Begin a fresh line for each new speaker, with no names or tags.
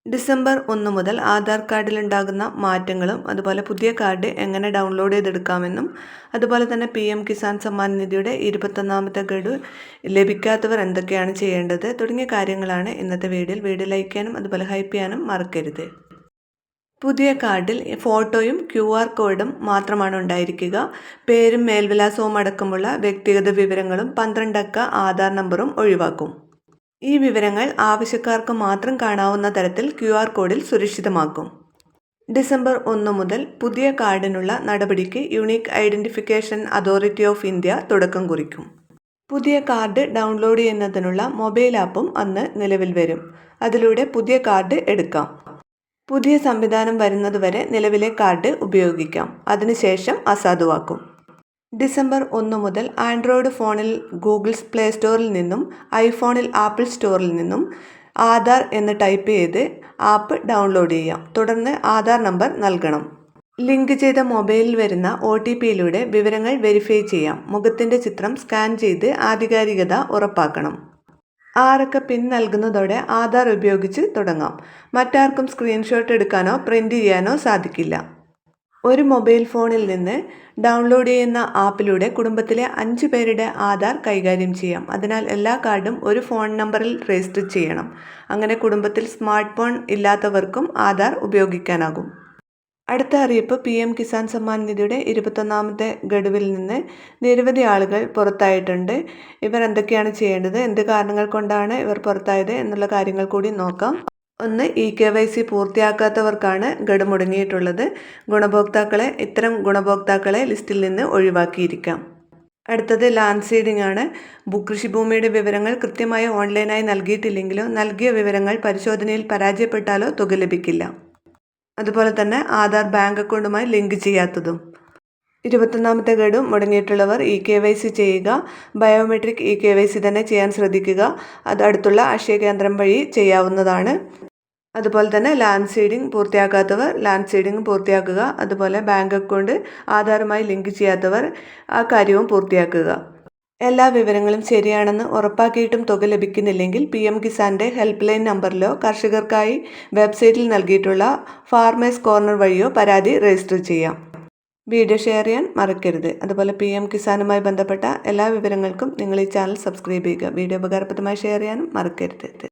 December 1 മുതൽ ആധാർ കാർഡിലുണ്ടാകുന്ന മാറ്റങ്ങളും അതുപോലെ പുതിയ കാർഡ് എങ്ങനെ ഡൗൺലോഡ് ചെയ്തെടുക്കാമെന്നും അതുപോലെ തന്നെ PM കിസാൻ സമ്മാൻ നിധിയുടെ 21ാമത്തെ ഗഡു ലഭിക്കാത്തവർ എന്തൊക്കെയാണ് ചെയ്യേണ്ടത് തുടങ്ങിയ കാര്യങ്ങളാണ് ഇന്നത്തെ വീഡിയോയിൽ. വീഡിയോ ലൈക്ക് ചെയ്യാനും അതുപോലെ ഹൈപ്പ് ചെയ്യാനും മറക്കരുത്. പുതിയ കാർഡിൽ ഫോട്ടോയും QR കോഡും മാത്രമാണ് ഉണ്ടായിരിക്കുക. പേരും മേൽവിലാസവും അടക്കമുള്ള വ്യക്തിഗത വിവരങ്ങളും 12 അക്ക ആധാർ നമ്പറും ഒഴിവാക്കും. ഈ വിവരങ്ങൾ ആവശ്യക്കാർക്ക് മാത്രം കാണാവുന്ന തരത്തിൽ QR കോഡിൽ സുരക്ഷിതമാക്കും. ഡിസംബർ 1 മുതൽ പുതിയ കാർഡിനുള്ള നടപടിക്ക് unique identification authority of India തുടക്കം കുറിക്കും. പുതിയ കാർഡ് ഡൗൺലോഡ് ചെയ്യുന്നതിനുള്ള മൊബൈൽ ആപ്പും അന്ന് നിലവിൽ വരും. അതിലൂടെ പുതിയ കാർഡ് എടുക്കാം. പുതിയ സംവിധാനം വരുന്നതുവരെ നിലവിലെ കാർഡ് ഉപയോഗിക്കാം. അതിനുശേഷം അസാധുവാക്കും. ഡിസംബർ 1 മുതൽ ആൻഡ്രോയിഡ് ഫോണിൽ ഗൂഗിൾ പ്ലേ സ്റ്റോറിൽ നിന്നും ഐഫോണിൽ ആപ്പിൾ സ്റ്റോറിൽ നിന്നും ആധാർ എന്ന് ടൈപ്പ് ചെയ്ത് ആപ്പ് ഡൗൺലോഡ് ചെയ്യാം. തുടർന്ന് ആധാർ നമ്പർ നൽകണം. ലിങ്ക് ചെയ്ത മൊബൈലിൽ വരുന്ന OTPയിലൂടെ വിവരങ്ങൾ വെരിഫൈ ചെയ്യാം. മുഖത്തിൻ്റെ ചിത്രം സ്കാൻ ചെയ്ത് ആധികാരികത ഉറപ്പാക്കണം. 6 അക്ക പിൻ നൽകുന്നതോടെ ആധാർ ഉപയോഗിച്ച് തുടങ്ങാം. മറ്റാർക്കും സ്ക്രീൻഷോട്ട് എടുക്കാനോ പ്രിൻ്റ് ചെയ്യാനോ സാധിക്കില്ല. ഒരു മൊബൈൽ ഫോണിൽ നിന്ന് ഡൗൺലോഡ് ചെയ്യുന്ന ആപ്പിലൂടെ കുടുംബത്തിലെ 5 പേരുടെ ആധാർ കൈകാര്യം ചെയ്യാം. അതിനാൽ എല്ലാ കാർഡും ഒരു ഫോൺ നമ്പറിൽ രജിസ്റ്റർ ചെയ്യണം. അങ്ങനെ കുടുംബത്തിൽ സ്മാർട്ട് ഫോൺ ഇല്ലാത്തവർക്കും ആധാർ ഉപയോഗിക്കാനാകും. അടുത്ത അറിയിപ്പ് PM കിസാൻ സമ്മാൻ നിധിയുടെ 21ാമത്തെ ഗഡുവിൽ നിന്ന് നിരവധി ആളുകൾ പുറത്തായിട്ടുണ്ട്. ഇവർ എന്തൊക്കെയാണ് ചെയ്യേണ്ടത്, എന്ത് കാരണങ്ങൾ കൊണ്ടാണ് ഇവർ പുറത്തായത് എന്നുള്ള കാര്യങ്ങൾ കൂടി നോക്കാം. ഒന്ന്, EKYC പൂർത്തിയാക്കാത്തവർക്കാണ് ഗഡു മുടങ്ങിയിട്ടുള്ളത്. ഇത്തരം ഗുണഭോക്താക്കളെ ലിസ്റ്റിൽ നിന്ന് ഒഴിവാക്കിയിരിക്കാം. അടുത്തത് ലാൻഡ് സീഡിംഗ് ആണ്. കൃഷിഭൂമിയുടെ വിവരങ്ങൾ കൃത്യമായി ഓൺലൈനായി നൽകിയിട്ടില്ലെങ്കിലോ നൽകിയ വിവരങ്ങൾ പരിശോധനയിൽ പരാജയപ്പെട്ടാലോ തുക ലഭിക്കില്ല. അതുപോലെ തന്നെ ആധാർ ബാങ്ക് അക്കൗണ്ടുമായി ലിങ്ക് ചെയ്യാത്തതും. 21ാമത്തെ ഗഡു മുടങ്ങിയിട്ടുള്ളവർ EKYC ചെയ്യുക. ബയോമെട്രിക് EKYC തന്നെ ചെയ്യാൻ ശ്രദ്ധിക്കുക. അത് അടുത്തുള്ള അക്ഷയ കേന്ദ്രം വഴി ചെയ്യാവുന്നതാണ്. അതുപോലെ തന്നെ ലാൻഡ് സീഡിംഗ് പൂർത്തിയാക്കാത്തവർ ലാൻഡ് സീഡിംഗ് പൂർത്തിയാക്കുക. അതുപോലെ ബാങ്ക് അക്കൗണ്ട് ആധാറുമായി ലിങ്ക് ചെയ്യാത്തവർ ആ കാര്യവും പൂർത്തിയാക്കുക. എല്ലാ വിവരങ്ങളും ശരിയാണെന്ന് ഉറപ്പാക്കിയിട്ടും തുക ലഭിക്കുന്നില്ലെങ്കിൽ PM കിസാൻ്റെ ഹെൽപ്പ് ലൈൻ നമ്പറിലോ കർഷകർക്കായി വെബ്സൈറ്റിൽ നൽകിയിട്ടുള്ള ഫാർമേഴ്സ് കോർണർ വഴിയോ പരാതി രജിസ്റ്റർ ചെയ്യാം. വീഡിയോ ഷെയർ ചെയ്യാൻ മറക്കരുത്. അതുപോലെ PM കിസാനുമായി ബന്ധപ്പെട്ട എല്ലാ വിവരങ്ങൾക്കും നിങ്ങൾ ഈ ചാനൽ സബ്സ്ക്രൈബ് ചെയ്യുക. വീഡിയോ ഉപകാരപ്രദമായി ഷെയർ ചെയ്യാനും മറക്കരുത്.